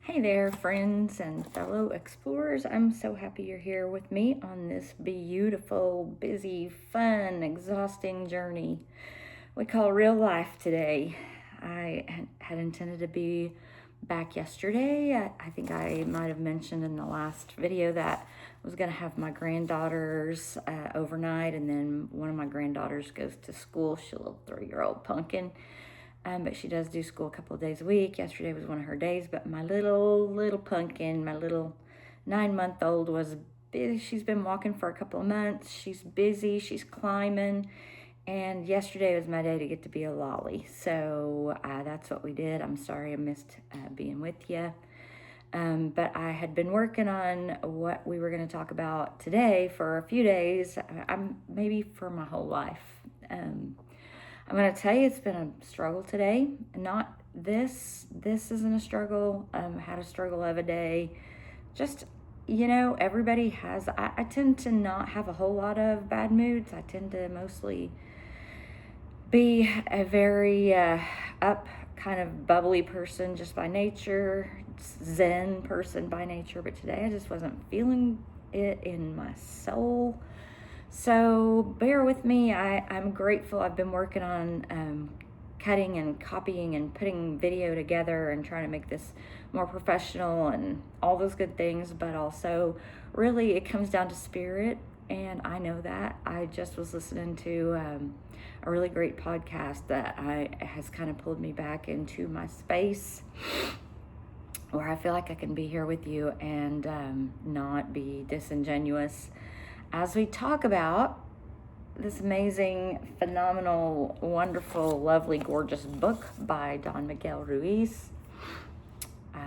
Hey there, friends and fellow explorers. I'm so happy you're here with me on this beautiful, busy, fun, exhausting journey we call real life today. I had intended to be back yesterday. I think I might have mentioned in the last video that I was going to have my granddaughters overnight, and then one of my granddaughters goes to school. She's a little 3-year-old pumpkin. But she does do school a couple of days a week. Yesterday was one of her days, but my little pumpkin, my little 9-month-old was busy. She's been walking for a couple of months. She's busy. She's climbing. And yesterday was my day to get to be a lolly. So that's what we did. I'm sorry I missed being with you. But I had been working on what we were going to talk about today for a few days, maybe for my whole life. I'm going to tell you, it's been a struggle today. Not this isn't a struggle. Had a struggle of a day. Just, everybody has, I tend to not have a whole lot of bad moods. I tend to mostly be a very up, kind of bubbly person just by nature, Zen person by nature. But today I just wasn't feeling it in my soul. So bear with me. I'm grateful. I've been working on cutting and copying and putting video together and trying to make this more professional and all those good things, but also really it comes down to spirit, and I know that. I just was listening to a really great podcast that has kind of pulled me back into my space where I feel like I can be here with you and not be disingenuous as we talk about this amazing, phenomenal, wonderful, lovely, gorgeous book by Don Miguel Ruiz.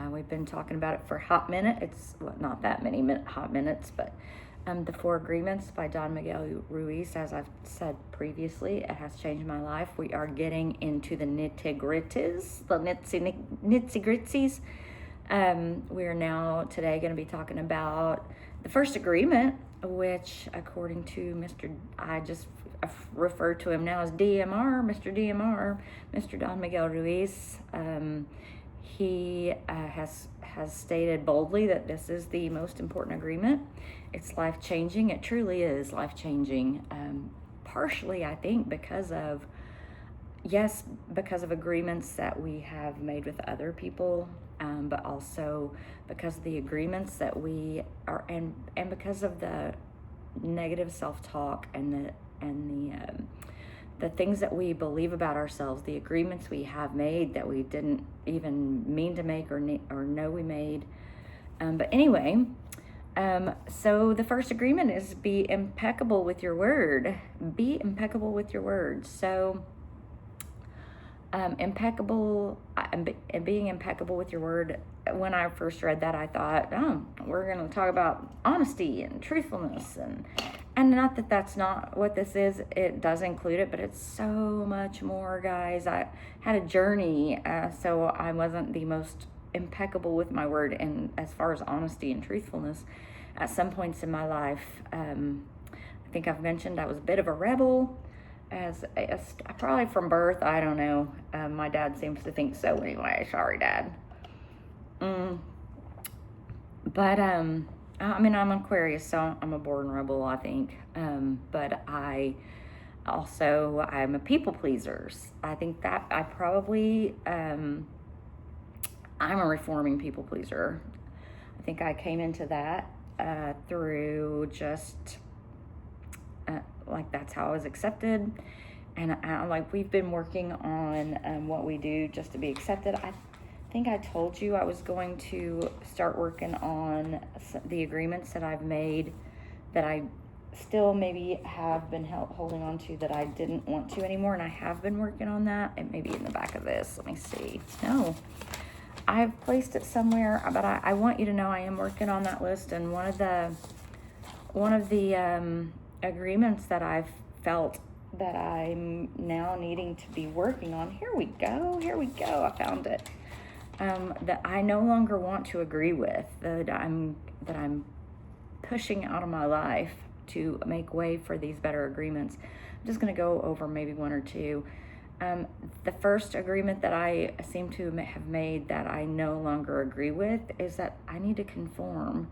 We've been talking about it for a hot minute. It's not that many hot minutes, but The 4 Agreements by Don Miguel Ruiz, as I've said previously, it has changed my life. We are getting into the nitty-gritties, the nitsy-gritties. We are now today going to be talking about the first agreement, which according to I just refer to him now as DMR, Mr. Don Miguel Ruiz. He has stated boldly that this is the most important agreement. It's life-changing. It truly is life-changing. Partially, I think, because of agreements that we have made with other people, but also because of the agreements that we are, and because of the negative self-talk and the things that we believe about ourselves, the agreements we have made that we didn't even mean to make or know we made. But anyway, so the first agreement is be impeccable with your word. Be impeccable with your word. So being impeccable with your word. When I first read that, I thought, we're going to talk about honesty and truthfulness, and not that that's not what this is. It does include it, but it's so much more, guys. I had a journey, so I wasn't the most impeccable with my word, and as far as honesty and truthfulness, at some points in my life, I think I've mentioned I was a bit of a rebel. As probably from birth, I don't know. My dad seems to think so anyway. Sorry, Dad. But I'm Aquarius, so I'm a born rebel, I think. But I'm a people pleaser. I think that I'm a reforming people pleaser. I think I came into that through just that's how I was accepted, and we've been working on what we do just to be accepted. I think I told you I was going to start working on the agreements that I've made that I still maybe have been holding on to that I didn't want to anymore, and I have been working on that. It may be in the back of this. Let me see. No, I've placed it somewhere, but I want you to know I am working on that list, and one of the agreements that I've felt that I'm now needing to be working on. Here we go. I found it. That I no longer want to agree with, that I'm pushing out of my life to make way for these better agreements. I'm just going to go over maybe one or two. Um, the first agreement that I seem to have made that I no longer agree with is that I need to conform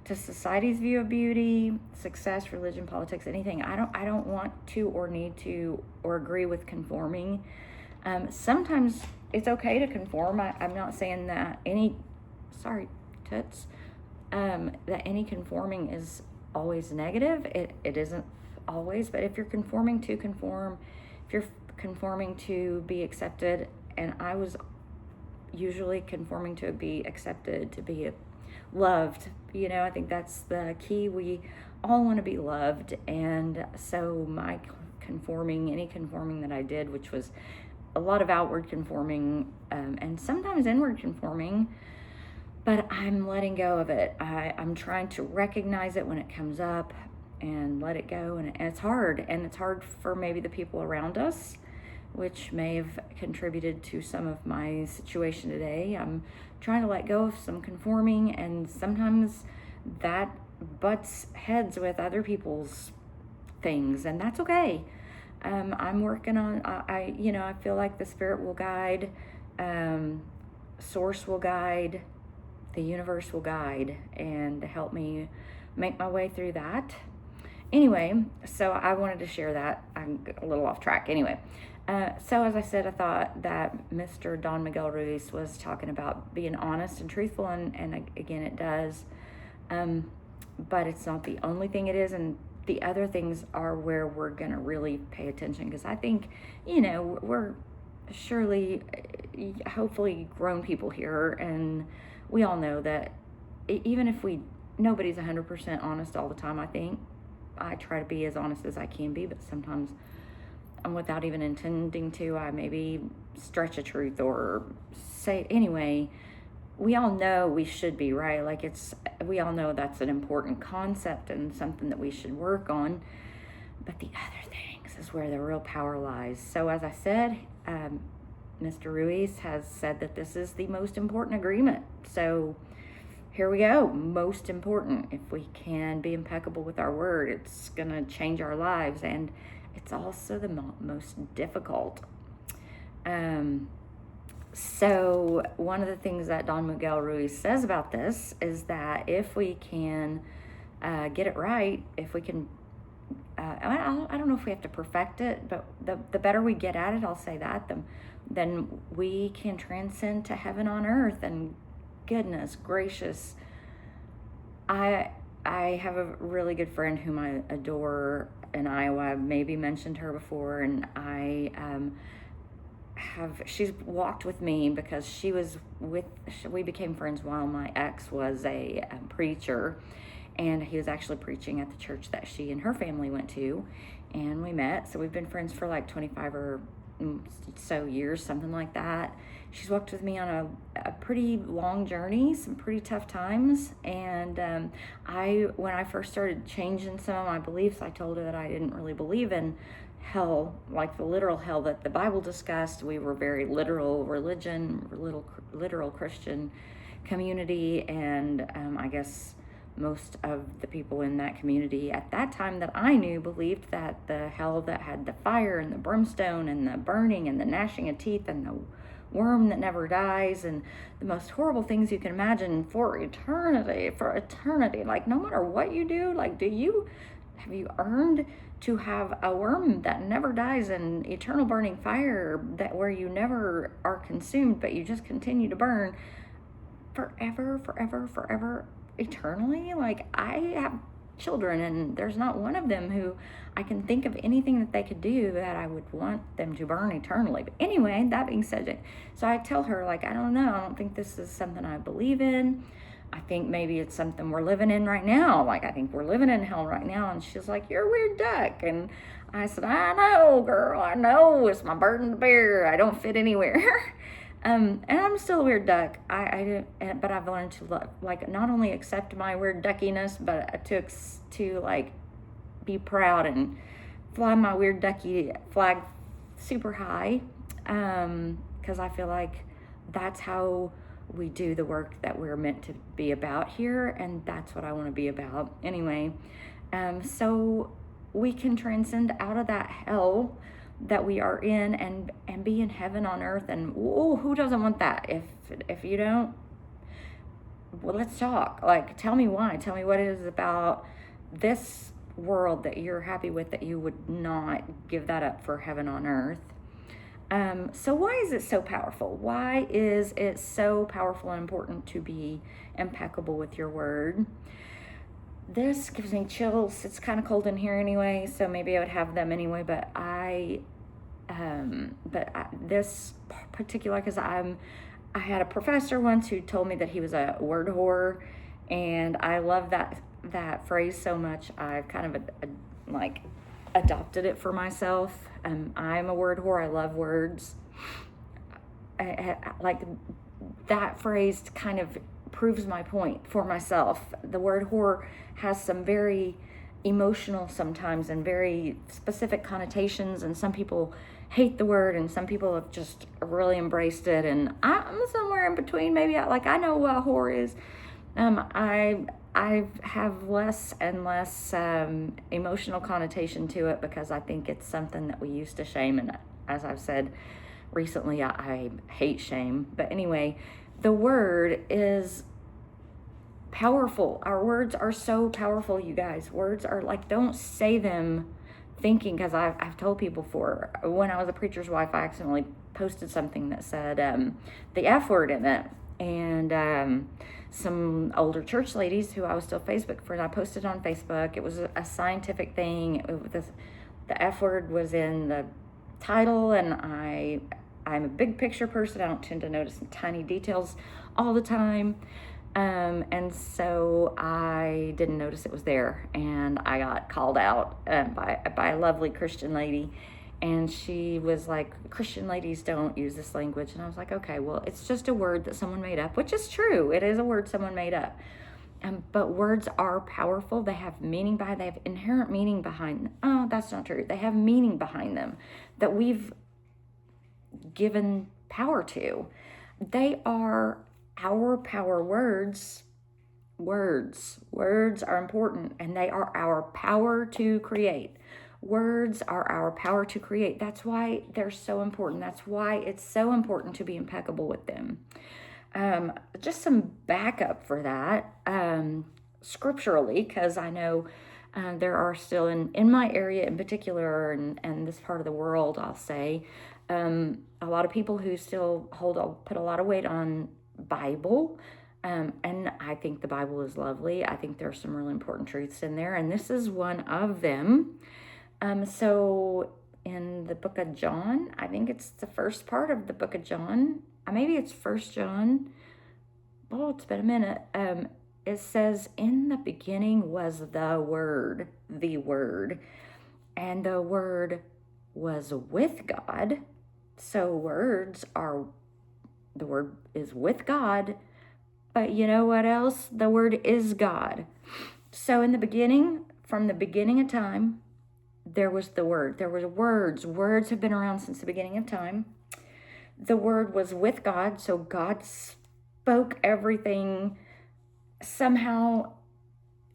to society's view of beauty, success, religion, politics, anything. I don't want to or need to or agree with conforming. Sometimes it's okay to conform. I'm not saying that sorry, toots, that any conforming is always negative. It isn't always, but if you're conforming to conform, if you're conforming to be accepted, and I was usually conforming to be accepted, to be loved, I think that's the key. We all want to be loved, and so my any conforming that I did, which was a lot of outward conforming, and sometimes inward conforming, but I'm letting go of it. I'm trying to recognize it when it comes up and let it go, and it's hard, and it's hard for maybe the people around us, which may have contributed to some of my situation today. I'm trying to let go of some conforming, and sometimes that butts heads with other people's things, and that's okay. I'm working on, I feel like the Spirit will guide, Source will guide, the universe will guide, and help me make my way through that. Anyway, so I wanted to share that. I'm a little off track. Anyway, so as I said, I thought that Mr. Don Miguel Ruiz was talking about being honest and truthful, and again, it does. But it's not the only thing it is, and the other things are where we're going to really pay attention, because I think, we're surely, hopefully grown people here, and we all know that even if nobody's 100% honest all the time. I think I try to be as honest as I can be, but sometimes without even intending to, I maybe stretch a truth or say, anyway, we all know we should be, right? Like we all know that's an important concept and something that we should work on, but the other things is where the real power lies. So as I said, Mr. Ruiz has said that this is the most important agreement. So here we go. Most important. If we can be impeccable with our word, it's going to change our lives, and it's also the most difficult. So one of the things that Don Miguel Ruiz says about this is that if we can get it right, if we can, I don't know if we have to perfect it, but the better we get at it, I'll say that, then we can transcend to heaven on earth. And goodness gracious, I have a really good friend whom I adore in Iowa. I've maybe mentioned her before, and she's walked with me because we became friends while my ex was a preacher, and he was actually preaching at the church that she and her family went to, and we met. So we've been friends for like 25 or so years, something like that. She's walked with me on a pretty long journey, some pretty tough times, and when I first started changing some of my beliefs, I told her that I didn't really believe in hell, like the literal hell that the Bible discussed. We were very literal religion, literal Christian community, and I guess most of the people in that community at that time that I knew believed that the hell that had the fire and the brimstone and the burning and the gnashing of teeth and the worm that never dies and the most horrible things you can imagine for eternity. Like, no matter what you do, like, have you earned to have a worm that never dies and eternal burning fire where you never are consumed, but you just continue to burn forever, eternally? Like, I have children, and there's not one of them who I can think of anything that they could do that I would want them to burn eternally. But anyway, that being said, so I tell her, like, I don't know, I don't think this is something I believe in. I think maybe it's something we're living in right now. Like, I think we're living in hell right now. And she's like, you're a weird duck. And I said, I know, girl, I know. It's my burden to bear. I don't fit anywhere. And I'm still a weird duck. But I've learned to like not only accept my weird duckiness, but to like be proud and fly my weird ducky flag super high. 'Cause I feel like that's how we do the work that we're meant to be about here, and that's what I want to be about anyway. So we can transcend out of that hell that we are in, and be in heaven on earth. And who doesn't want that? If you don't, well, let's talk. Like, tell me why. Tell me what it is about this world that you're happy with that you would not give that up for heaven on earth. So why is it so powerful? Why is it so powerful and important to be impeccable with your word? This gives me chills. It's kind of cold in here anyway, so maybe I would have them anyway. But this particular, because I had a professor once who told me that he was a word whore, and I love that phrase so much. I've kind of adopted it for myself. I'm a word whore. I love words. Like that phrase kind of proves my point for myself. The word whore has some very emotional sometimes and very specific connotations, and some people hate the word and some people have just really embraced it, and I'm somewhere in between. Maybe I know what whore is. I have less and less emotional connotation to it because I think it's something that we used to shame, and as I've said recently, I hate shame. But anyway, the word is powerful. Our words are so powerful, you guys. Words are don't say them thinking, because I've told people before, when I was a preacher's wife, I accidentally posted something that said the F word in it. And some older church ladies who I was still Facebook friend, I posted on Facebook. It was a scientific thing. The F word was in the title, and I'm a big picture person. I don't tend to notice tiny details all the time. And so I didn't notice it was there, and I got called out by a lovely Christian lady, and she was like, Christian ladies don't use this language. And I was like, okay, well, it's just a word that someone made up, which is true. It is a word someone made up. But words are powerful. They have meaning they have inherent meaning behind them. Oh, that's not true. They have meaning behind them that we've given power to. They are our power. Words are important, and they are our power to create. Words are our power to create. That's why they're so important. That's why it's so important to be impeccable with them. Just some backup for that, scripturally, because I know there are still in my area in particular, and this part of the world, I'll say, a lot of people who still put a lot of weight on Bible. And I think the Bible is lovely. I think there's some really important truths in there, and this is one of them. So in the book of John, I think it's the first part of the book of John. Maybe it's 1 John. Oh, it's been a minute. It says, in the beginning was the Word, and the Word was with God. So the Word is with God, but you know what else? The Word is God. So in the beginning, from the beginning of time, there was the Word. There were words. Words have been around since the beginning of time. The Word was with God, so God spoke everything, somehow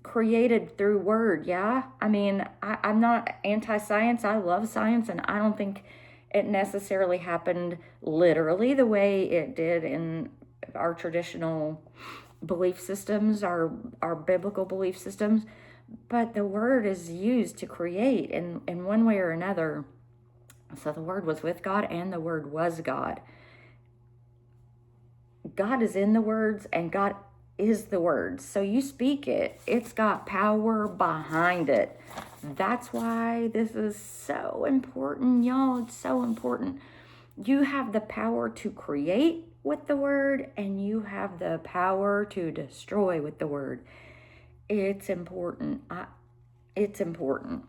created through word. Yeah, I mean, I'm not anti-science. I love science, and I don't think it necessarily happened literally the way it did in our traditional belief systems, our biblical belief systems. But the word is used to create in one way or another. So the Word was with God, and the Word was God. God is in the words, and God is the words. So you speak it. It's got power behind it. That's why this is so important, y'all. It's so important. You have the power to create with the Word, and you have the power to destroy with the Word. It's important. It's important.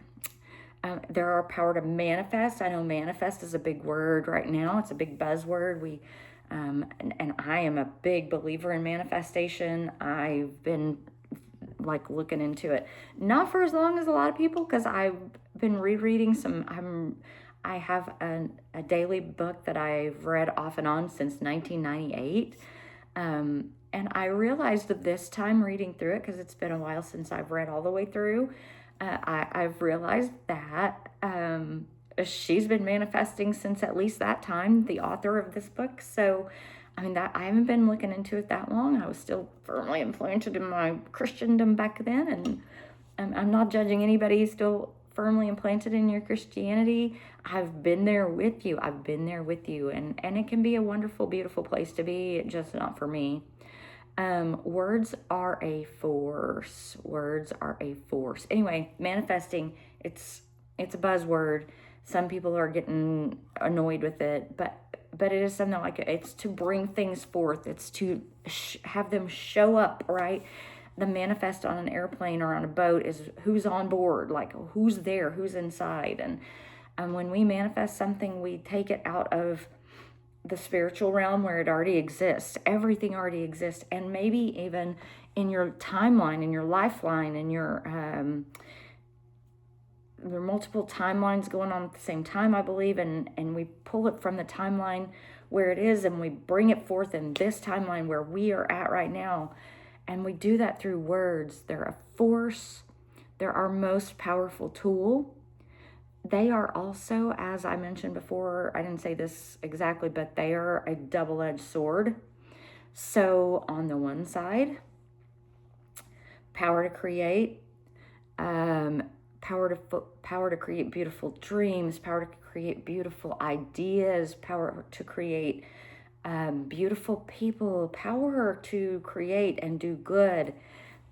There are power to manifest. I know manifest is a big word right now. It's a big buzzword. And I am a big believer in manifestation. I've been looking into it, not for as long as a lot of people, because I've been rereading I have a daily book that I've read off and on since 1998. And I realized that this time reading through it, because it's been a while since I've read all the way through, I've realized that she's been manifesting since at least that time, the author of this book. So, I mean, that I haven't been looking into it that long. I was still firmly implanted in my Christendom back then, and I'm not judging anybody who's still firmly implanted in your Christianity. I've been there with you. I've been there with you, and it can be a wonderful, beautiful place to be, just not for me. Words are a force. Words are a force. Anyway, manifesting, it's a buzzword. Some people are getting annoyed with it, but it is something like it's to bring things forth. It's to have them show up, right? The manifest on an airplane or on a boat is who's on board, like who's there, who's inside. And when we manifest something, we take it out of the spiritual realm where it already exists. Everything already exists. And maybe even in your timeline, in your lifeline, in your there are multiple timelines going on at the same time, I believe, and we pull it from the timeline where it is and we bring it forth in this timeline where we are at right now. And we do that through words. They're a force. They're our most powerful tool. They are also, as I mentioned before, I didn't say this exactly, but they are a double-edged sword. So on the one side, power to create, power to create beautiful dreams, power to create beautiful ideas, power to create beautiful people, power to create and do good.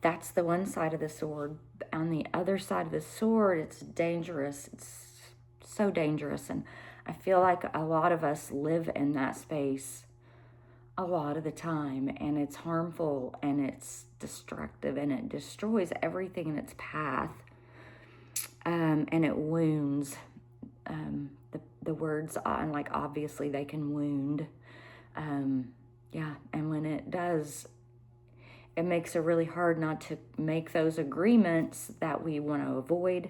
That's the one side of the sword. On the other side of the sword, it's dangerous. It's so dangerous. And I feel like a lot of us live in that space a lot of the time. And it's harmful and it's destructive and it destroys everything in its path. And it wounds. The words, and like obviously they can wound. And when it does, it makes it really hard not to make those agreements that we want to avoid.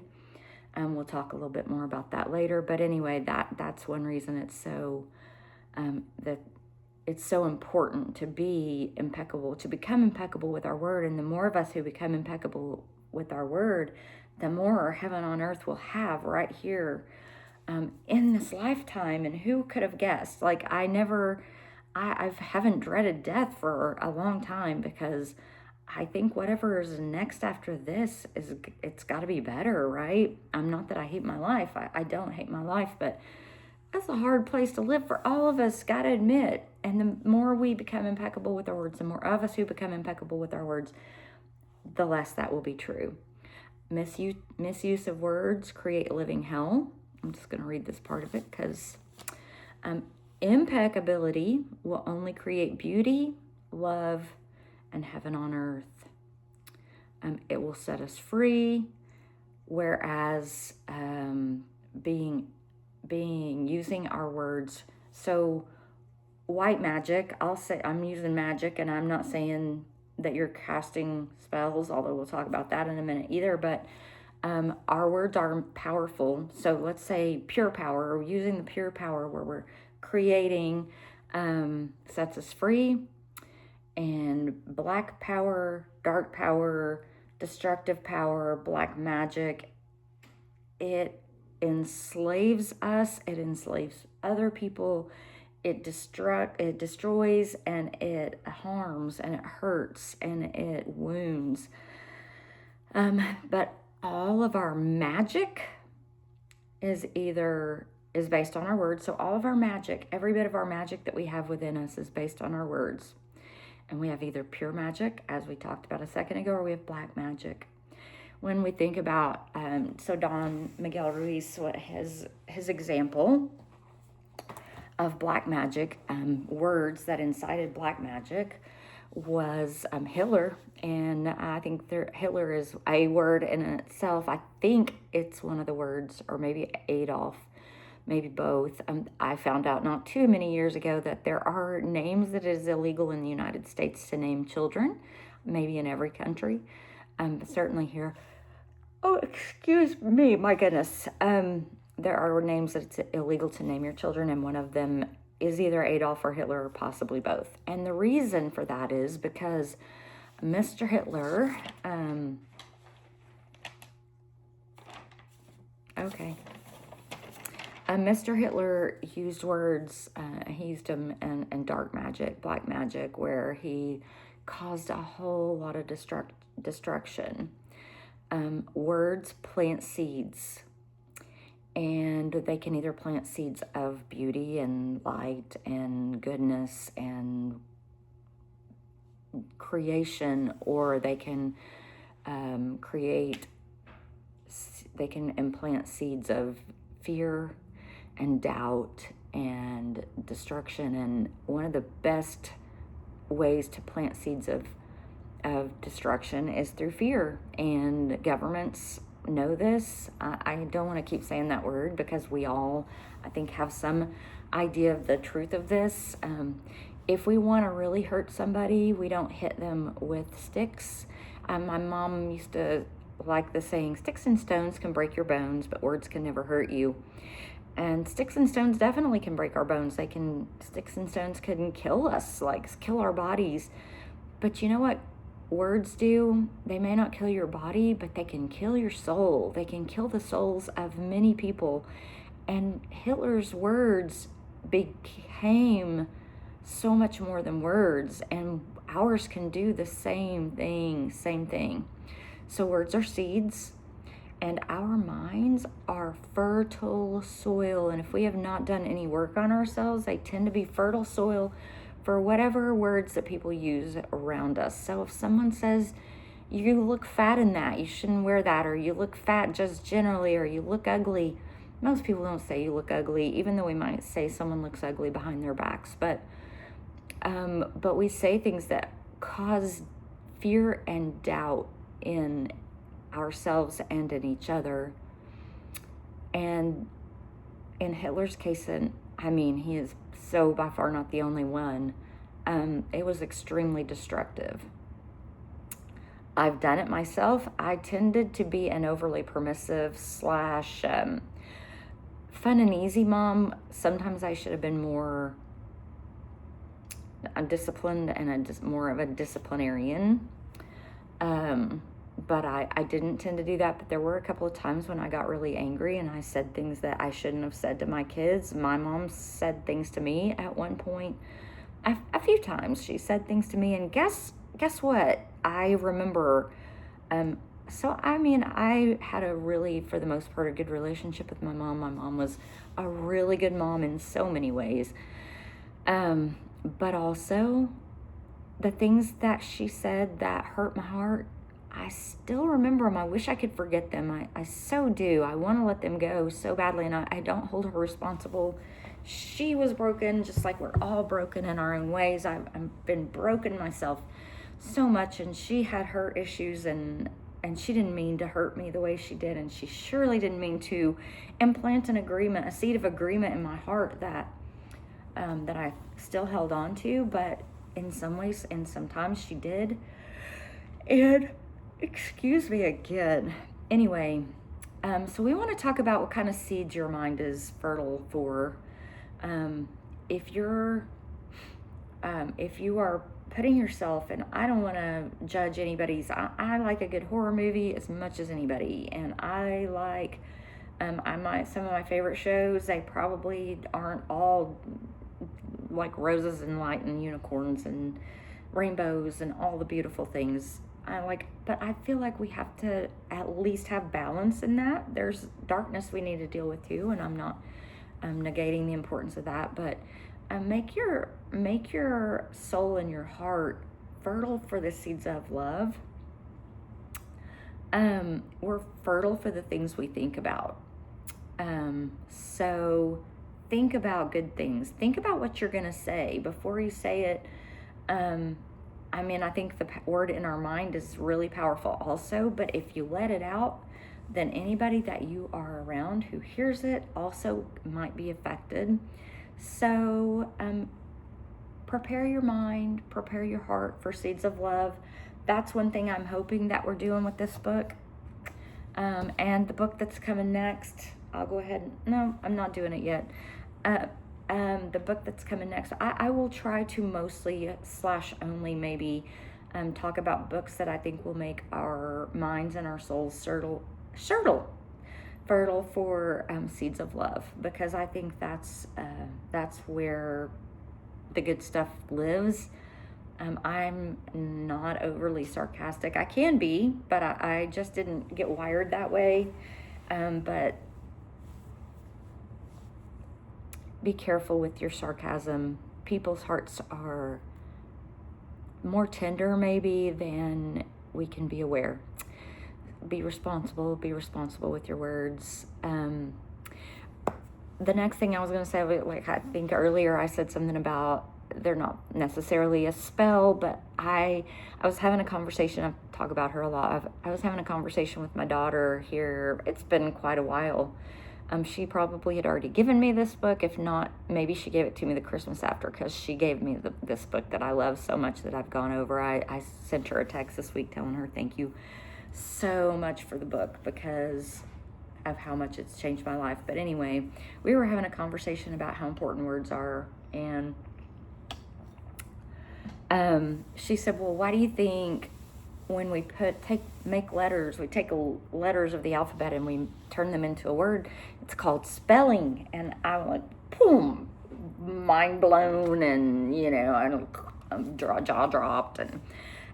We'll talk a little bit more about that later. But anyway, that's one reason it's so that it's so important to be impeccable, to become impeccable with our word. And the more of us who become impeccable with our word, the more heaven on earth will have right here in this lifetime. And who could have guessed? Like I haven't dreaded death for a long time because I think whatever is next after this it's got to be better, right? Not that I hate my life. I don't hate my life, but that's a hard place to live for all of us, got to admit. And the more we become impeccable with our words, the more of us who become impeccable with our words, the less that will be true. Misuse of words create a living hell. I'm just going to read this part of it because impeccability will only create beauty, love, and heaven on earth. It will set us free, whereas using our words. So white magic, I'll say I'm using magic, and I'm not saying that you're casting spells, although we'll talk about that in a minute either, but our words are powerful. So let's say pure power, or using the pure power where we're creating sets us free. And black power, dark power, destructive power, black magic, it enslaves us, it enslaves other people, it destroys, and it harms, and it hurts, and it wounds. But all of our magic is based on our words. So all of our magic, every bit of our magic that we have within us is based on our words. And we have either pure magic, as we talked about a second ago, or we have black magic. When we think about, so Don Miguel Ruiz, what his example of black magic, words that incited black magic, was Hitler. And I think Hitler is a word in itself. I think it's one of the words, or maybe Adolf, maybe both. I found out not too many years ago that there are names that it is illegal in the United States to name children, maybe in every country, but certainly here. Oh, excuse me, my goodness. There are names that it's illegal to name your children, and one of them is either Adolf or Hitler, or possibly both. And the reason for that is because Mr. Hitler, Mr. Hitler used words, he used them in dark magic, black magic, where he caused a whole lot of destruction. Words plant seeds, and they can either plant seeds of beauty and light and goodness and creation, or they can they can implant seeds of fear and doubt and destruction. And one of the best ways to plant seeds of destruction is through fear. And governments know this. I don't want to keep saying that word because we all, I think, have some idea of the truth of this. If we want to really hurt somebody, we don't hit them with sticks. My mom used to like the saying, sticks and stones can break your bones, but words can never hurt you. And sticks and stones definitely can break our bones. Sticks and stones can kill us, like kill our bodies. But you know what words do? They may not kill your body, but they can kill your soul. They can kill the souls of many people. And Hitler's words became so much more than words, and ours can do the same thing. So words are seeds, and our minds are fertile soil. And if we have not done any work on ourselves, they tend to be fertile soil for whatever words that people use around us. So if someone says, you look fat in that, you shouldn't wear that, or you look fat just generally, or you look ugly. Most people don't say you look ugly, even though we might say someone looks ugly behind their backs. But we say things that cause fear and doubt in ourselves and in each other. And in Hitler's case, and I mean, he is so by far not the only one, it was extremely destructive. I've done it myself. I tended to be an overly permissive / fun and easy mom. Sometimes I should have been more disciplined and more of a disciplinarian. But I didn't tend to do that. But there were a couple of times when I got really angry and I said things that I shouldn't have said to my kids. My mom said things to me at one point. A few times she said things to me, and guess what? I remember. So I mean, I had a really, for the most part, a good relationship with my mom. My mom was a really good mom in so many ways. But also, the things that she said that hurt my heart, I still remember them. I wish I could forget them. I so do. I want to let them go so badly, and I don't hold her responsible. She was broken, just like we're all broken in our own ways. I've been broken myself so much, and she had her issues, and she didn't mean to hurt me the way she did, and she surely didn't mean to implant a seed of agreement in my heart that I still held on to, but in some ways and sometimes she did. And excuse me again. Anyway, so we want to talk about what kind of seeds your mind is fertile for. If you are putting yourself, and I don't want to judge anybody's, I like a good horror movie as much as anybody, and I like some of my favorite shows. They probably aren't all like roses and light and unicorns and rainbows and all the beautiful things but I feel like we have to at least have balance in that. There's darkness we need to deal with too, and I'm not negating the importance of that, but make your soul and your heart fertile for the seeds of love. We're fertile for the things we think about. So think about good things. Think about what you're going to say before you say it. I think the word in our mind is really powerful also, but if you let it out, then anybody that you are around who hears it also might be affected. So prepare your mind, prepare your heart for seeds of love. That's one thing I'm hoping that we're doing with this book. And the book that's coming next, I'll go ahead. No, I'm not doing it yet. The book that's coming next, I will try to mostly / only maybe talk about books that I think will make our minds and our souls fertile fertile for seeds of love, because I think that's where the good stuff lives. I'm not overly sarcastic. I can be, but I just didn't get wired that way. But be careful with your sarcasm. People's hearts are more tender maybe than we can be aware. Be responsible with your words. The next thing I was going to say, like I think earlier I said something about they're not necessarily a spell, but I was having a conversation. I talk about her a lot. I was having a conversation with my daughter here. It's been quite a while. She probably had already given me this book. If not, maybe she gave it to me the Christmas after, because she gave me this book that I love so much that I've gone over. I sent her a text this week telling her thank you so much for the book because of how much it's changed my life. But anyway, we were having a conversation about how important words are, and she said, well, why do you think when we make letters, we take letters of the alphabet and we turn them into a word, it's called spelling? And I was like, boom, mind blown, and jaw dropped, and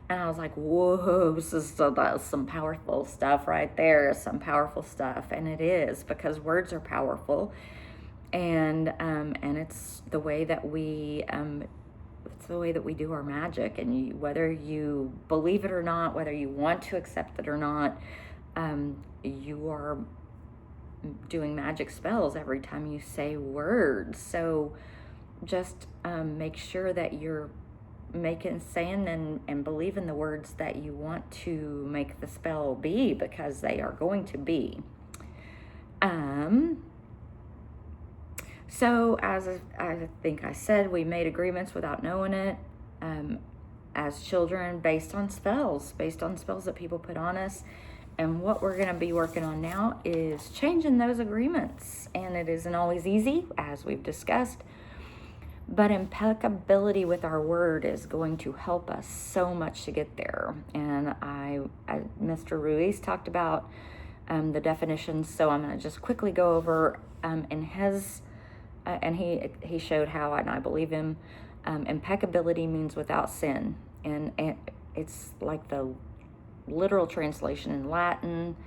I was like, whoa, that's some powerful stuff right there, some powerful stuff. And it is, because words are powerful, and it's the way that we do our magic. And whether you believe it or not, whether you want to accept it or not, you are doing magic spells every time you say words. So just make sure that you're saying and believe in the words that you want to make the spell be, because they are going to be. So as I think I said, we made agreements without knowing it, as children, based on spells that people put on us. And what we're going to be working on now is changing those agreements. And it isn't always easy, as we've discussed, but impeccability with our word is going to help us so much to get there. And Mr. Ruiz talked about the definitions, so I'm going to just quickly go over in his, and he showed how, and I believe him. Impeccability means without sin, and it's like the literal translation in Latin,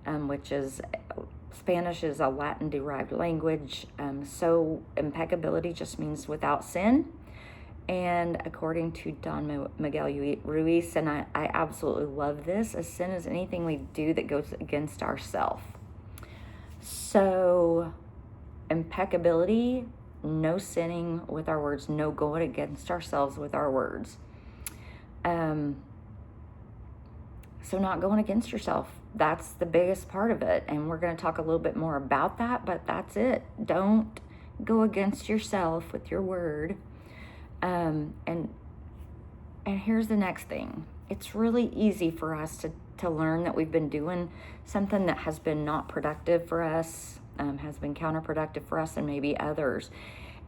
which is Spanish is a Latin-derived language. So impeccability just means without sin. And according to Don Miguel Ruiz, and I absolutely love this, a sin is anything we do that goes against ourselves. So impeccability, no sinning with our words, no going against ourselves with our words. So not going against yourself, that's the biggest part of it. And we're going to talk a little bit more about that, but that's it. Don't go against yourself with your word. And here's the next thing. It's really easy for us to learn that we've been doing something that has been not productive for us, has been counterproductive for us and maybe others.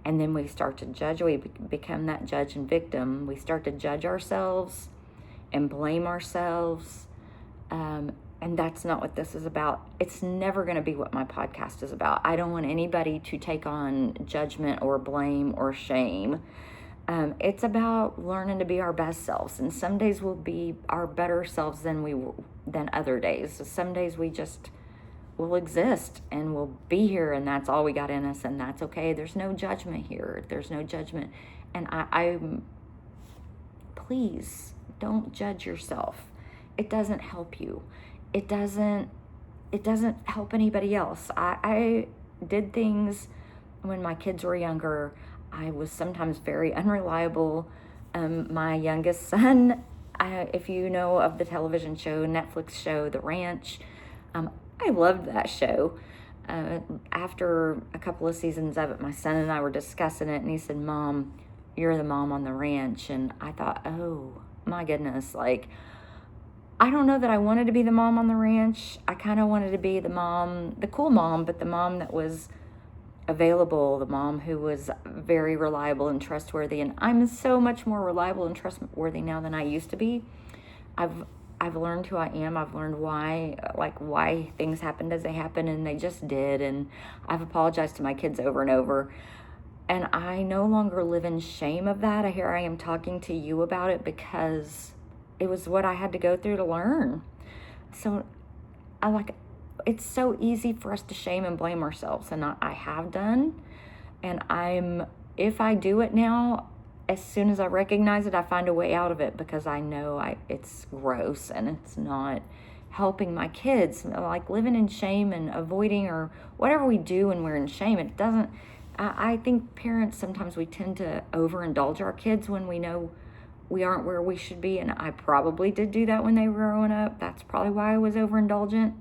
And then we start to judge. We become that judge and victim. We start to judge ourselves and blame ourselves. And that's not what this is about. It's never going to be what my podcast is about. I don't want anybody to take on judgment or blame or shame. It's about learning to be our best selves. And some days we'll be our better selves than other days. So some days we just will exist and we'll be here, and that's all we got in us, and that's okay. There's no judgment here. There's no judgment. And I please don't judge yourself. It doesn't help you. It doesn't help anybody else. I did things when my kids were younger. I was sometimes very unreliable. My youngest son, if you know of the television show, Netflix show, The Ranch, I loved that show. After a couple of seasons of it, my son and I were discussing it, and he said, "Mom, you're the mom on The Ranch." And I thought, oh my goodness, like, I don't know that I wanted to be the mom on The Ranch. I kind of wanted to be the mom, the cool mom, but the mom that was available, the mom who was very reliable and trustworthy. And I'm so much more reliable and trustworthy now than I used to be. I've I've learned who I am. I've learned why things happened as they happened, and they just did. And I've apologized to my kids over and over. And I no longer live in shame of that. Here I am talking to you about it because it was what I had to go through to learn. So it's so easy for us to shame and blame ourselves. And I have done. And if I do it now, as soon as I recognize it, I find a way out of it because I know it's gross and it's not helping my kids. Like living in shame and avoiding or whatever we do when we're in shame, it doesn't. I think parents, sometimes we tend to overindulge our kids when we know we aren't where we should be. And I probably did do that when they were growing up. That's probably why I was overindulgent.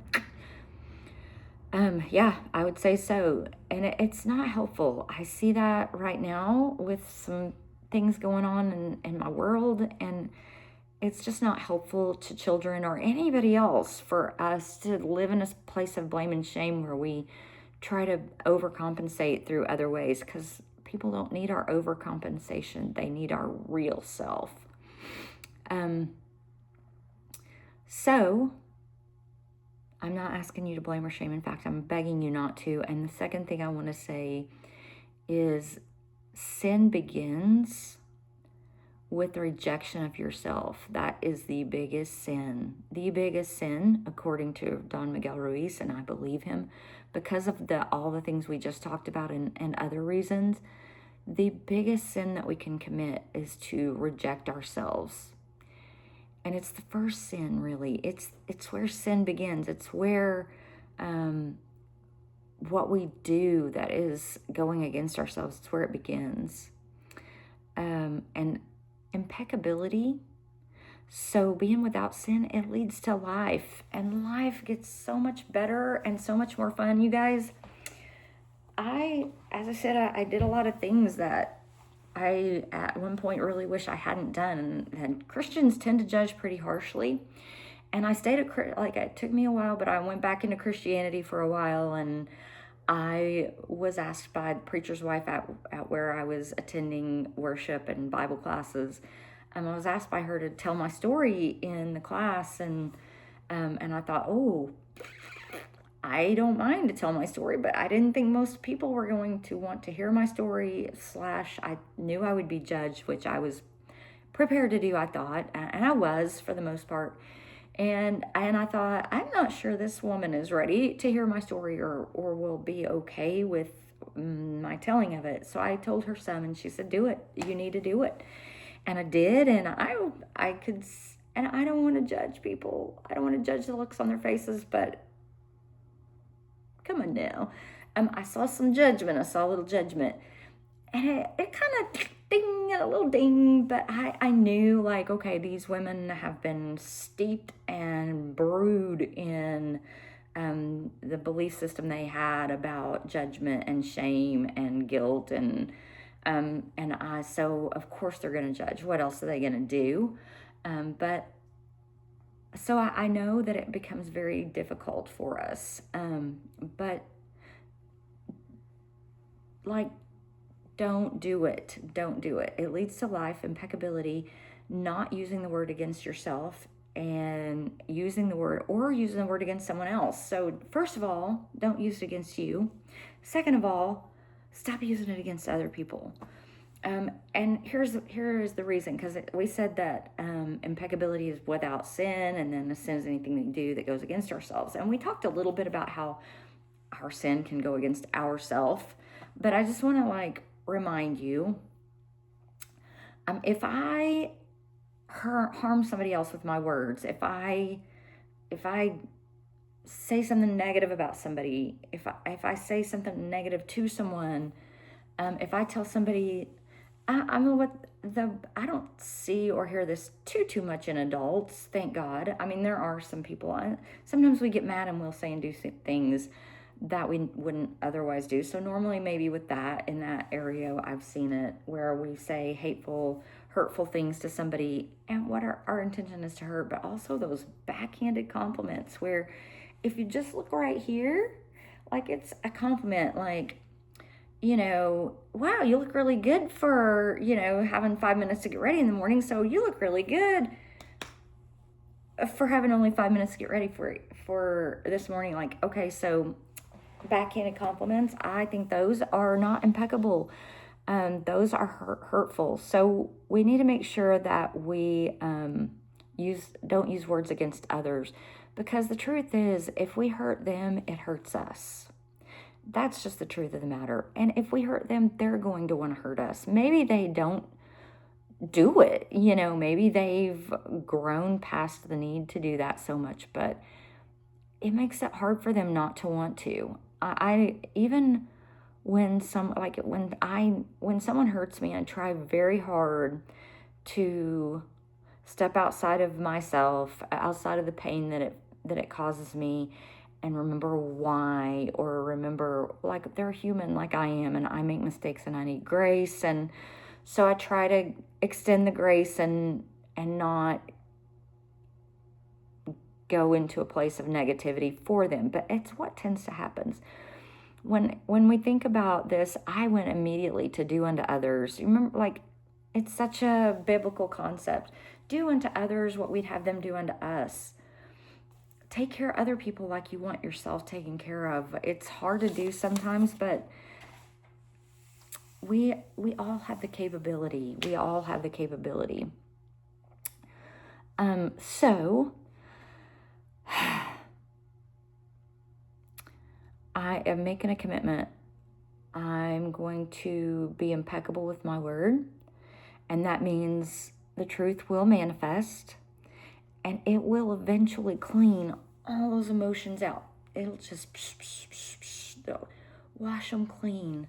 Yeah, I would say so. And it's not helpful. I see that right now with some things going on in my world, and it's just not helpful to children or anybody else for us to live in a place of blame and shame where we try to overcompensate through other ways, because people don't need our overcompensation. They need our real self. So I'm not asking you to blame or shame. In fact, I'm begging you not to. And the second thing I want to say is sin begins with the rejection of yourself. That is the biggest sin. The biggest sin, according to Don Miguel Ruiz, and I believe him, because of all the things we just talked about and other reasons, the biggest sin that we can commit is to reject ourselves. And it's the first sin, really. It's where sin begins. It's where what we do that is going against ourselves, it's where it begins. And impeccability, so being without sin, it leads to life. And life gets so much better and so much more fun. You guys, as I said, I did a lot of things that I at one point really wish I hadn't done, and Christians tend to judge pretty harshly. And I stayed it took me a while, but I went back into Christianity for a while, and I was asked by the preacher's wife at where I was attending worship and Bible classes. I was asked by her to tell my story in the class, and I thought, oh, I don't mind to tell my story, but I didn't think most people were going to want to hear my story, / I knew I would be judged, which I was prepared to do, I thought, and I was for the most part. And I thought, I'm not sure this woman is ready to hear my story or will be okay with my telling of it. So I told her some, and she said, do it. You need to do it. And I did, and I could, and I don't want to judge people. I don't want to judge the looks on their faces, but come on now. I saw some judgment. I saw a little judgment. And it kind of ding, a little ding. But I knew, like, okay, these women have been steeped and brewed in the belief system they had about judgment and shame and guilt. So, of course, they're going to judge. What else are they going to do? So I know that it becomes very difficult for us. But don't do it. Don't do it. It leads to life, impeccability, not using the word against yourself and using the word against someone else. So first of all, don't use it against you. Second of all, stop using it against other people. And here is the reason, because we said that impeccability is without sin, and then the sin is anything that you do that goes against ourselves. And we talked a little bit about how our sin can go against ourselves, but I just want to remind you, if I harm somebody else with my words, if I say something negative about somebody, if I say something negative to someone, if I tell somebody, I don't see or hear this too much in adults, thank God. I mean, there are some people, sometimes we get mad and we'll say and do things that we wouldn't otherwise do. So normally maybe with that, in that area, I've seen it where we say hateful, hurtful things to somebody, and what our intention is to hurt, but also those backhanded compliments where if you just look right here, it's a compliment, wow, you look really good for, having 5 minutes to get ready in the morning. So you look really good. for having only 5 minutes to get ready for this morning. Like, okay, so backhanded compliments, I think those are not impeccable. Those are hurtful. So we need to make sure that we don't use words against others, because the truth is, if we hurt them, it hurts us. That's just the truth of the matter. And if we hurt them, they're going to want to hurt us. Maybe they don't do it, maybe they've grown past the need to do that so much, but it makes it hard for them not to want to. I even when when someone hurts me, I try very hard to step outside of myself, outside of the pain that it causes me, and remember why, or remember, like, they're human like I am, and I make mistakes and I need grace. And so I try to extend the grace and not go into a place of negativity for them. But it's what tends to happen. When we think about this, I went immediately to do unto others. You remember, like, it's such a biblical concept. Do unto others what we'd have them do unto us. Take care of other people like you want yourself taken care of. It's hard to do sometimes, but we all have the capability. We all have the capability. So I am making a commitment. I'm going to be impeccable with my word, and that means the truth will manifest, and it will eventually clean all those emotions out. It'll just wash them clean.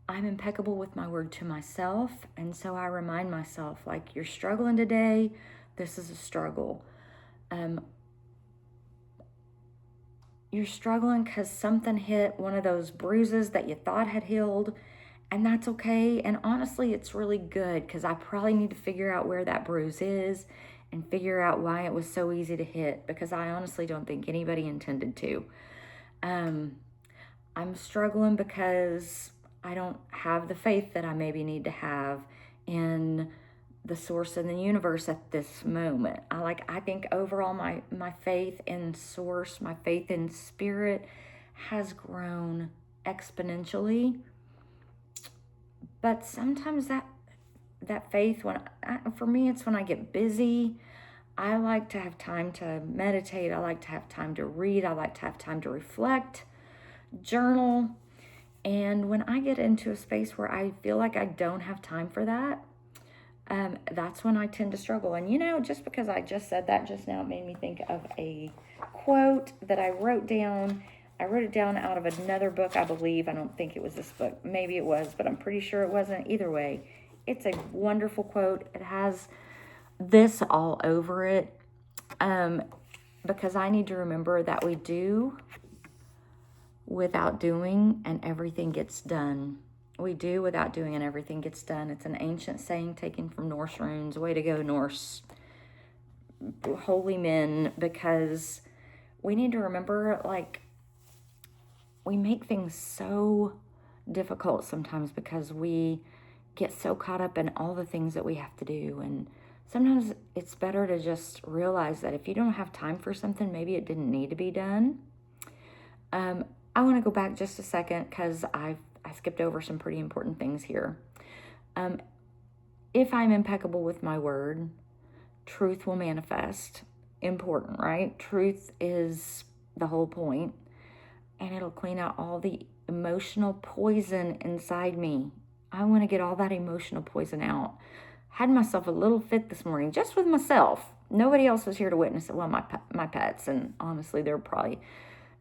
I'm impeccable with my word to myself, and so I remind myself, like, you're struggling today. This is a struggle. You're struggling because something hit one of those bruises that you thought had healed, and that's okay. And honestly, it's really good, because I probably need to figure out where that bruise is and figure out why it was so easy to hit, because I honestly don't think anybody intended to. I'm struggling because I don't have the faith that I maybe need to have in the source in the universe at this moment. I think overall my faith in source, my faith in spirit has grown exponentially. But sometimes that faith, for me, it's when I get busy. I like to have time to meditate. I like to have time to read. I like to have time to reflect, journal. And when I get into a space where I feel like I don't have time for that, that's when I tend to struggle. And just because I just said that just now, it made me think of a quote that I wrote down. I wrote it down out of another book, I believe. I don't think it was this book. Maybe it was, but I'm pretty sure it wasn't. Either way, it's a wonderful quote. It has this all over it, because I need to remember that we do without doing, and everything gets done. We do without doing, and everything gets done. It's an ancient saying taken from Norse runes. Way to go, Norse holy men, because we need to remember, like, we make things so difficult sometimes because we get so caught up in all the things that we have to do. And sometimes it's better to just realize that if you don't have time for something, maybe it didn't need to be done. I want to go back just a second, because I skipped over some pretty important things here. If I'm impeccable with my word, truth will manifest. Important, right? Truth is the whole point. And it'll clean out all the emotional poison inside me. I want to get all that emotional poison out. Had myself a little fit this morning, just with myself. Nobody else was here to witness it. Well, my pets, and honestly, they're probably...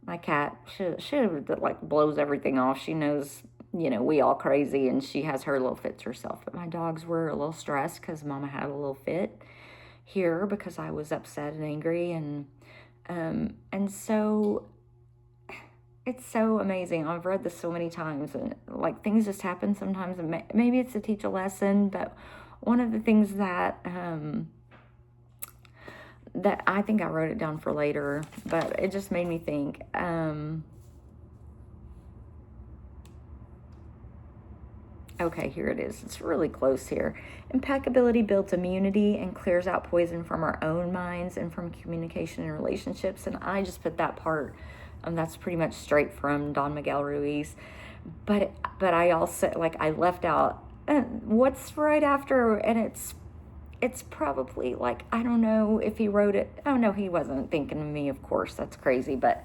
My cat, she like blows everything off. She knows, we all crazy, and she has her little fits herself. But my dogs were a little stressed because Mama had a little fit here because I was upset and angry, and so it's so amazing. I've read this so many times, and like, things just happen sometimes, and maybe it's to teach a lesson. But one of the things that I think I wrote it down for later, but it just made me think. Okay, here it is. It's really close here. Impeccability builds immunity and clears out poison from our own minds and from communication and relationships. And I just put that part, that's pretty much straight from Don Miguel Ruiz. But I also, like, I left out what's right after, and it's probably, like, I don't know if he wrote it. Oh no, he wasn't thinking of me, of course. That's crazy. But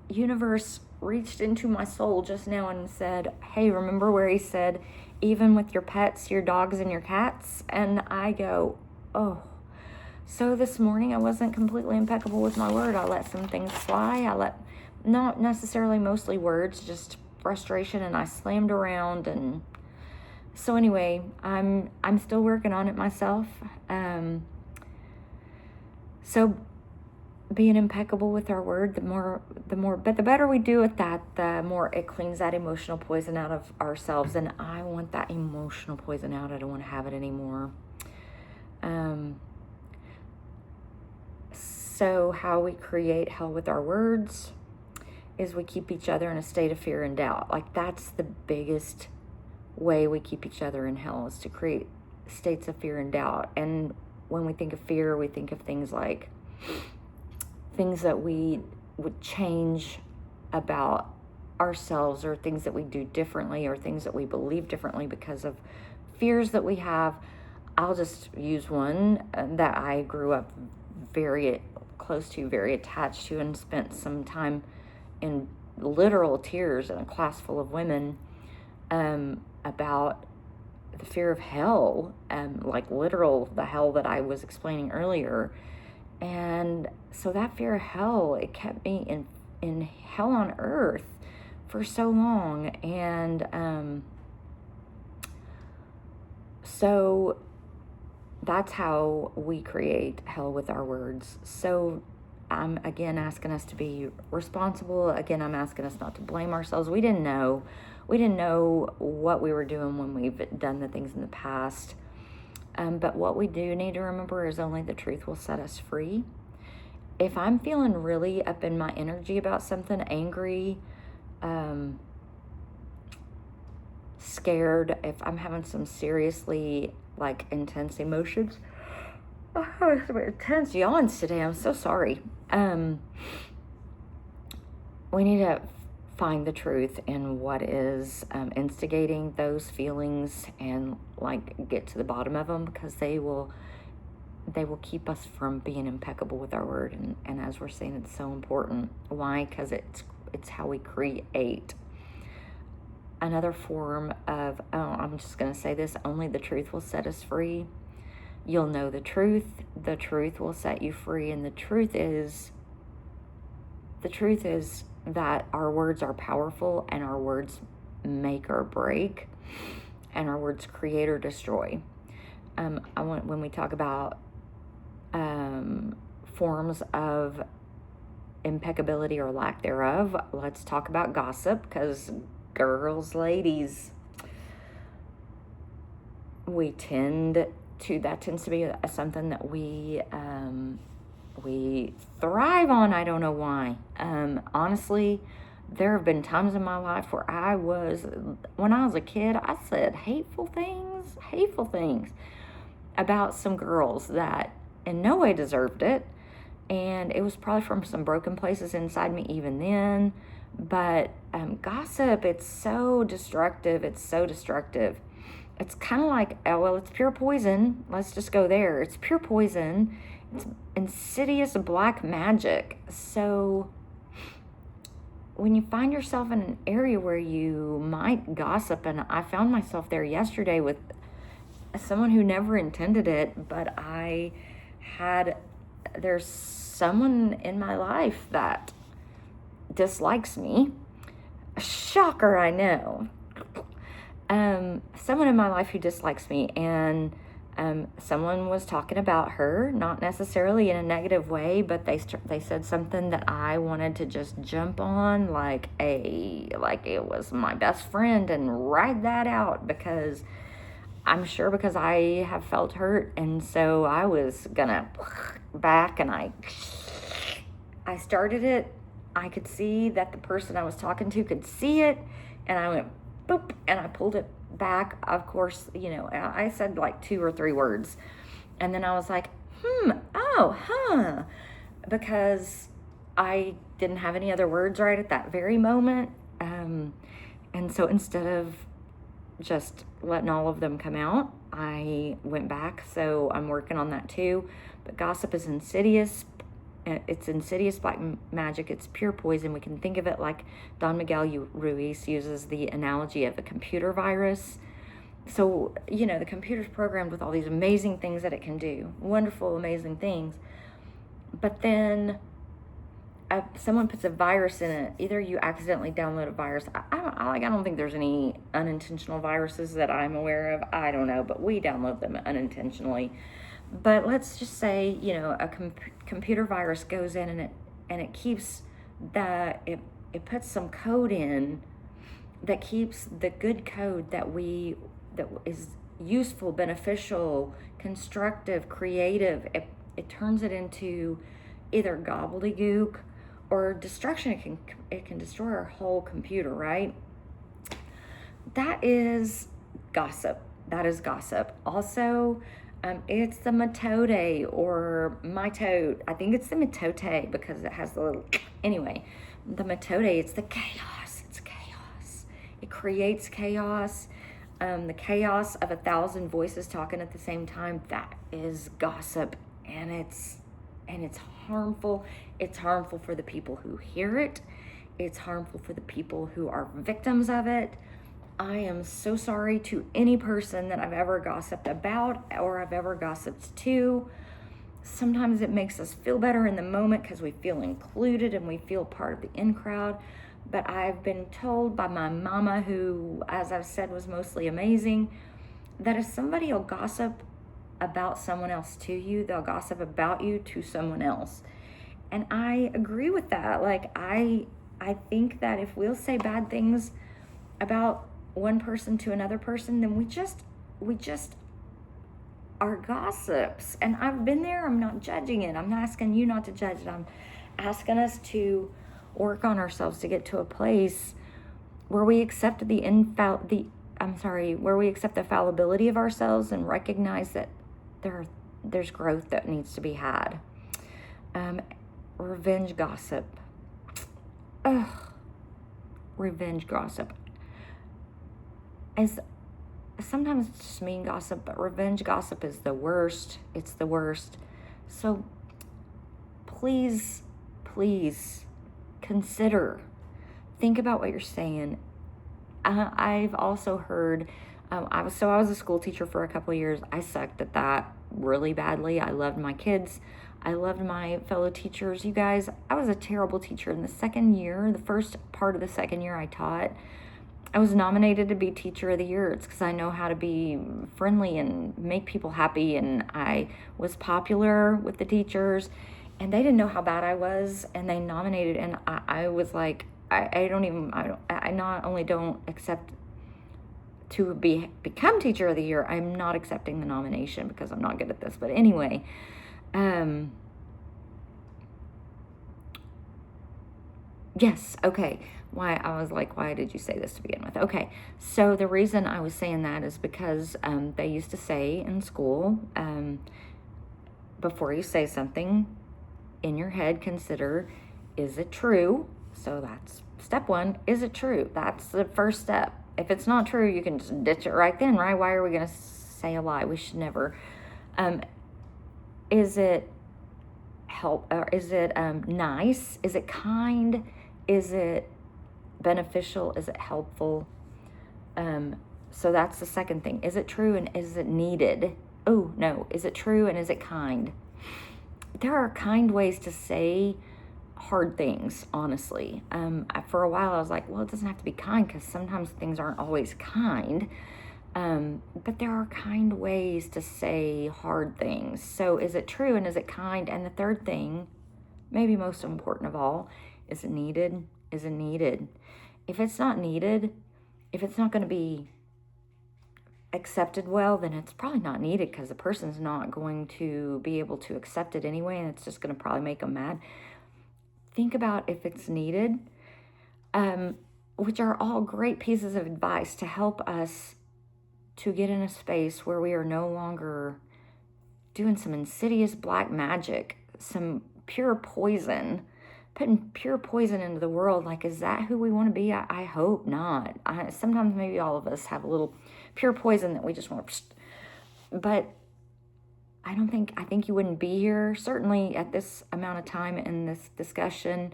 universe reached into my soul just now and said, hey, remember where he said, even with your pets, your dogs and your cats? And I go, oh. So this morning I wasn't completely impeccable with my word. I let some things fly. I let, not necessarily mostly words, just frustration, and I slammed around. And so anyway, I'm still working on it myself. So being impeccable with our word, the more, but the better we do at that, the more it cleans that emotional poison out of ourselves. And I want that emotional poison out. I don't want to have it anymore. So how we create hell with our words is we keep each other in a state of fear and doubt. Like, that's the biggest way we keep each other in hell, is to create states of fear and doubt. And when we think of fear, we think of things like things that we would change about ourselves, or things that we do differently, or things that we believe differently because of fears that we have. I'll just use one that I grew up very close to, very attached to, and spent some time in literal tears in a class full of women about the fear of hell, like literal, the hell that I was explaining earlier. And so that fear of hell, it kept me in hell on earth for so long. And so that's how we create hell with our words. So I'm again asking us to be responsible. Again, I'm asking us not to blame ourselves. We didn't know what we were doing when we've done the things in the past. But what we do need to remember is only the truth will set us free. If I'm feeling really up in my energy about something, angry, scared, if I'm having some seriously, like, intense emotions, I'm having some intense yawns today. I'm so sorry. We need to find the truth in what is instigating those feelings, and, like, get to the bottom of them, because they will keep us from being impeccable with our word. And as we're saying, it's so important. Why? Because it's how we create. Another form of, I'm just going to say this, only the truth will set us free. You'll know the truth will set you free. And the truth is that our words are powerful, and our words make or break, and our words create or destroy. When we talk about forms of impeccability or lack thereof, let's talk about gossip, because girls, ladies, that tends to be something that we thrive on. I don't know why. Honestly, there have been times in my life where when I was a kid, I said hateful things about some girls that in no way deserved it. And it was probably from some broken places inside me even then. But gossip, it's so destructive. It's kind of like, it's pure poison. Let's just go there. It's pure poison. It's insidious black magic. So when you find yourself in an area where you might gossip, and I found myself there yesterday with someone who never intended it, but there's someone in my life that dislikes me. Shocker, I know. Someone in my life who dislikes me, and someone was talking about her, not necessarily in a negative way, but they said something that I wanted to just jump on like it was my best friend and ride that out, because I have felt hurt. And so I was gonna back, and I started it. I could see that the person I was talking to could see it, and I went boop, and I pulled it back. Of course, I said like 2 or 3 words. And then I was like, oh, huh. Because I didn't have any other words right at that very moment. And so instead of just letting all of them come out, I went back. So I'm working on that too. But gossip is insidious. It's insidious black magic. It's pure poison. We can think of it like Don Miguel Ruiz uses the analogy of a computer virus. So, the computer's programmed with all these amazing things that it can do. Wonderful, amazing things. But then someone puts a virus in it. Either you accidentally download a virus. I don't think there's any unintentional viruses that I'm aware of. I don't know, but we download them unintentionally. But let's just say, a computer virus goes in and it keeps it puts some code in that keeps the good code that is useful, beneficial, constructive, creative. It turns it into either gobbledygook or destruction. It can destroy our whole computer, right? That is gossip. Also, it's the metote or mitote. I think it's the metote because it has the little, anyway, the metote, it's the chaos. It's chaos. It creates chaos. The chaos of 1,000 voices talking at the same time, that is gossip. And it's harmful. It's harmful for the people who hear it. It's harmful for the people who are victims of it. I am so sorry to any person that I've ever gossiped about or I've ever gossiped to. Sometimes it makes us feel better in the moment because we feel included and we feel part of the in crowd. But I've been told by my mama, who, as I've said, was mostly amazing, that if somebody will gossip about someone else to you, they'll gossip about you to someone else. And I agree with that. Like, I think that if we'll say bad things about one person to another person, then we just are gossips. And I've been there. I'm not judging it. I'm not asking you not to judge it. I'm asking us to work on ourselves to get to a place where we accept where we accept the fallibility of ourselves and recognize that there's growth that needs to be had. Revenge gossip. Ugh. Revenge gossip. Sometimes it's just mean gossip, but revenge gossip is the worst. It's the worst. So please consider, think about what you're saying. I've also heard, I was a school teacher for a couple of years. I sucked at that really badly. I loved my kids. I loved my fellow teachers. You guys, I was a terrible teacher. In the first part of the second year I taught, I was nominated to be Teacher of the Year. It's because I know how to be friendly and make people happy, and I was popular with the teachers, and they didn't know how bad I was, and they nominated, and I was like, I not only don't accept to become Teacher of the Year, I'm not accepting the nomination because I'm not good at this. But anyway, yes, okay. Why did you say this to begin with? Okay, so the reason I was saying that is because they used to say in school, before you say something, in your head, consider, is it true? So that's step one. Is it true? That's the first step. If it's not true, you can just ditch it right then, right? Why are we going to say a lie? We should never. Is it is it nice? Is it kind? Is it beneficial? Is it helpful? So that's the second thing. Is it true and is it needed? Oh, no. Is it true and is it kind? There are kind ways to say hard things, honestly. For a while I was like, well, it doesn't have to be kind because sometimes things aren't always kind. But there are kind ways to say hard things. So is it true and is it kind? And the third thing, maybe most important of all, is it needed? Is it needed? If it's not needed, if it's not going to be accepted well, then it's probably not needed because the person's not going to be able to accept it anyway, and it's just going to probably make them mad. Think about if it's needed. which are all great pieces of advice to help us to get in a space where we are no longer doing some insidious black magic, some pure poison, putting pure poison into the world. Like, is that who we want to be? I hope not. Sometimes maybe all of us have a little pure poison that we just want to, but I think you wouldn't be here, certainly at this amount of time in this discussion.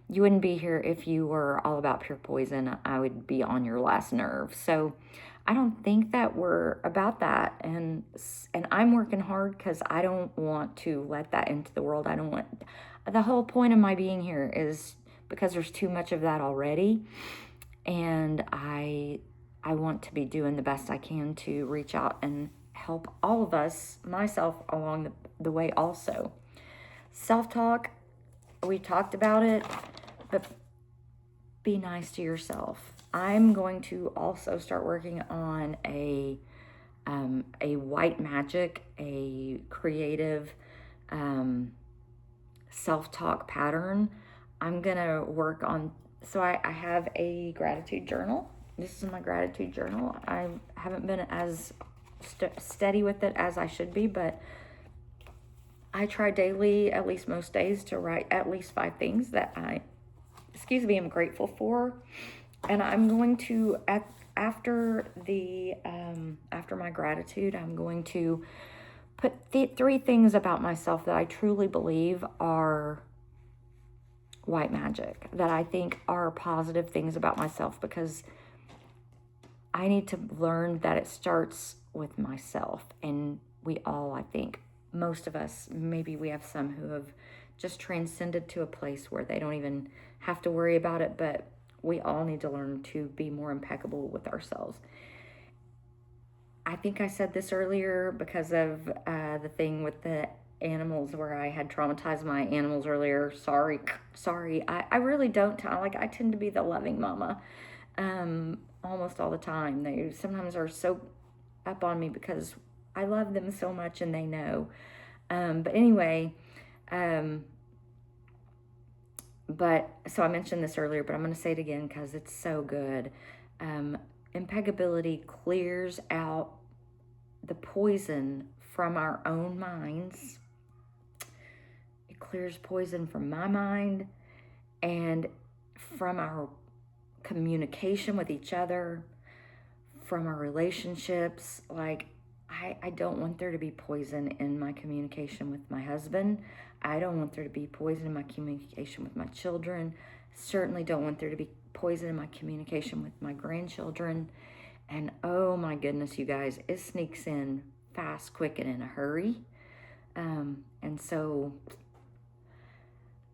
You wouldn't be here if you were all about pure poison. I would be on your last nerve. So I don't think that we're about that. And I'm working hard because I don't want to let that into the world. I don't want, the whole point of my being here is because there's too much of that already. And I want to be doing the best I can to reach out and help all of us, myself, along the way also. Self-talk, we talked about it, but be nice to yourself. I'm going to also start working on a white magic, a creative self-talk pattern. I'm going to work on, so I have a gratitude journal. This is my gratitude journal. I haven't been as steady with it as I should be, but I try daily, at least most days, to write at least 5 things that I'm grateful for. And I'm going to, after my gratitude, I'm going to put 3 things about myself that I truly believe are white magic, that I think are positive things about myself, because I need to learn that it starts with myself. And we all, I think, most of us, maybe we have some who have just transcended to a place where they don't even have to worry about it, but we all need to learn to be more impeccable with ourselves. I think I said this earlier because of the thing with the animals where I had traumatized my animals earlier. Sorry. I really don't. I tend to be the loving mama almost all the time. They sometimes are so up on me because I love them so much and they know. But anyway, but so I mentioned this earlier, but I'm going to say it again because it's so good. Impeccability clears out the poison from our own minds. It clears poison from my mind and from our communication with each other, from our relationships. Like, I don't want there to be poison in my communication with my husband. I don't want there to be poison in my communication with my children. Certainly don't want there to be poison in my communication with my grandchildren. And oh my goodness, you guys, it sneaks in fast, quick, and in a hurry. And so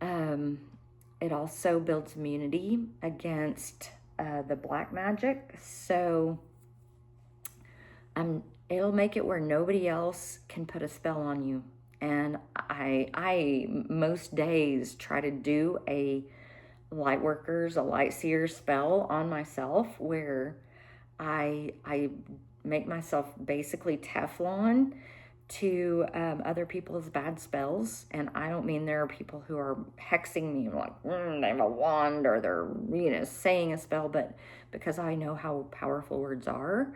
it also builds immunity against the black magic. So it'll make it where nobody else can put a spell on you. And I most days try to do a light workers, a light seer spell on myself where I make myself basically Teflon to other people's bad spells. And I don't mean there are people who are hexing me like they have a wand or they're saying a spell, but because I know how powerful words are,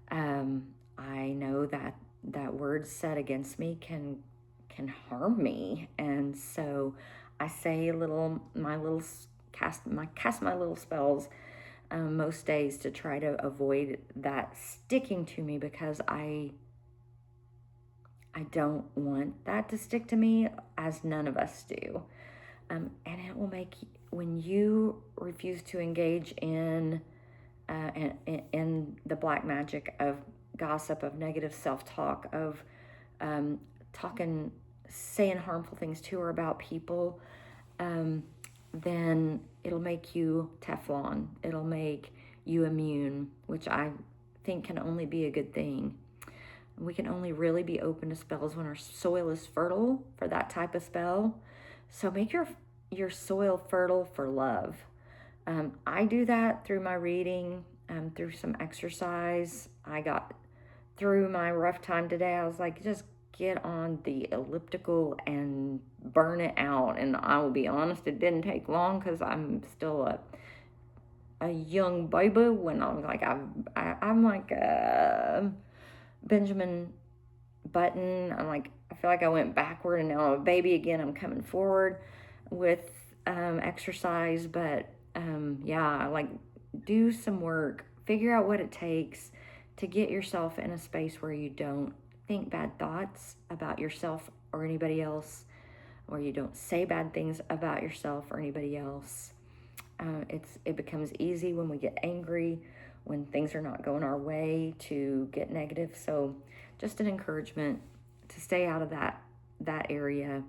I know that words said against me can harm me. And so I say cast my little spells most days to try to avoid that sticking to me, because I don't want that to stick to me, as none of us do. And it will make, when you refuse to engage in the black magic of gossip, of negative self-talk, of saying harmful things to or about people, then it'll make you Teflon. It'll make you immune, which I think can only be a good thing. We can only really be open to spells when our soil is fertile for that type of spell. So make your soil fertile for love. I do that through my reading, through some exercise. I got through my rough time today. I was like, just get on the elliptical and burn it out. And I will be honest, it didn't take long because I'm still a young baby, when I'm like, I'm like Benjamin Button. I'm like, I feel like I went backward and now I'm a baby again. I'm coming forward with exercise, but yeah, like do some work, figure out what it takes to get yourself in a space where you don't think bad thoughts about yourself or anybody else, or you don't say bad things about yourself or anybody else. It becomes easy when we get angry, when things are not going our way, to get negative. So just an encouragement to stay out of that area.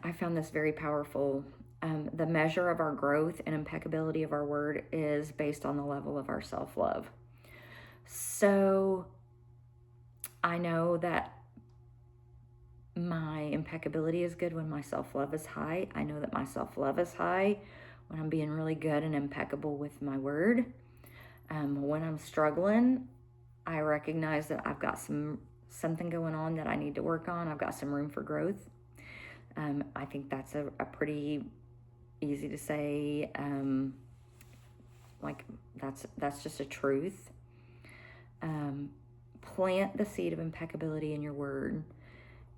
I found this very powerful. The measure of our growth and impeccability of our word is based on the level of our self-love. So I know that my impeccability is good when my self-love is high. I know that my self-love is high when I'm being really good and impeccable with my word. When I'm struggling, I recognize that I've got something going on that I need to work on. I've got some room for growth. I think that's a pretty easy to say. Like that's just a truth. Plant the seed of impeccability in your word.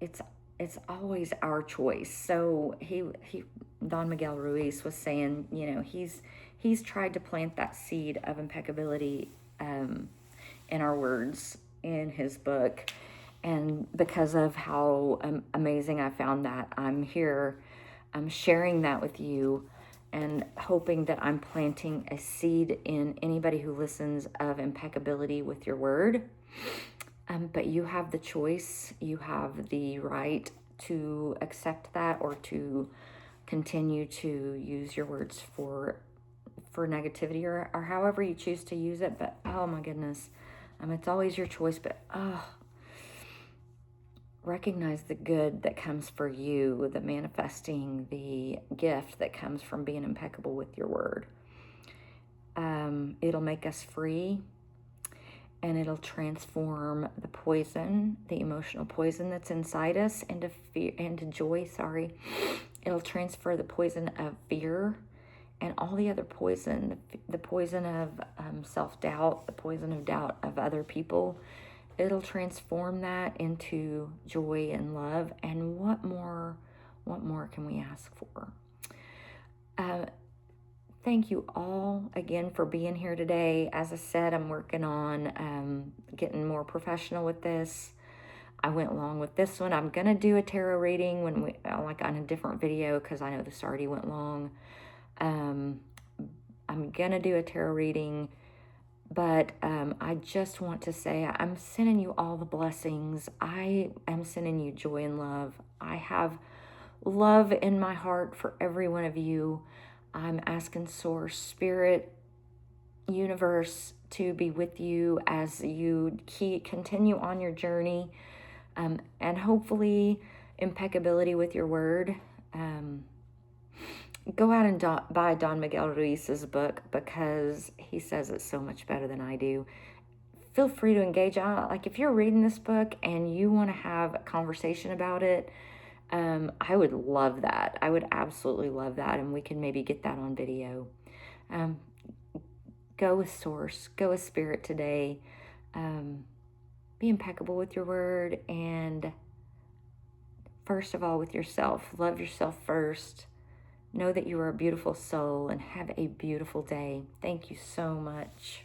It's always our choice. So he Don Miguel Ruiz was saying, he's tried to plant that seed of impeccability in our words in his book, and because of how amazing I found that, I'm sharing that with you and hoping that I'm planting a seed in anybody who listens of impeccability with your word. But you have the choice, you have the right to accept that or to continue to use your words for negativity or however you choose to use it. But oh my goodness, it's always your choice, but recognize the good that comes for you, the manifesting, the gift that comes from being impeccable with your word. It'll make us free. And it'll transform the poison, the emotional poison that's inside us, into fear, into joy. It'll transfer the poison of fear and all the other poison, the poison of self-doubt, the poison of doubt of other people. It'll transform that into joy and love. And what more can we ask for? Thank you all again for being here today. As I said, I'm working on getting more professional with this. I went along with this one. I'm going to do a tarot reading like on a different video, because I know this already went long. I'm going to do a tarot reading, but I just want to say I'm sending you all the blessings. I am sending you joy and love. I have love in my heart for every one of you. I'm asking Source, Spirit, Universe to be with you as you continue on your journey, and hopefully impeccability with your word. Go out and buy Don Miguel Ruiz's book, because he says it so much better than I do. Feel free to engage on, like, if you're reading this book and you want to have a conversation about it, I would love that. I would absolutely love that. And we can maybe get that on video. Go with Source, go with Spirit today. Be impeccable with your word. And first of all, with yourself. Love yourself first. Know that you are a beautiful soul, and have a beautiful day. Thank you so much.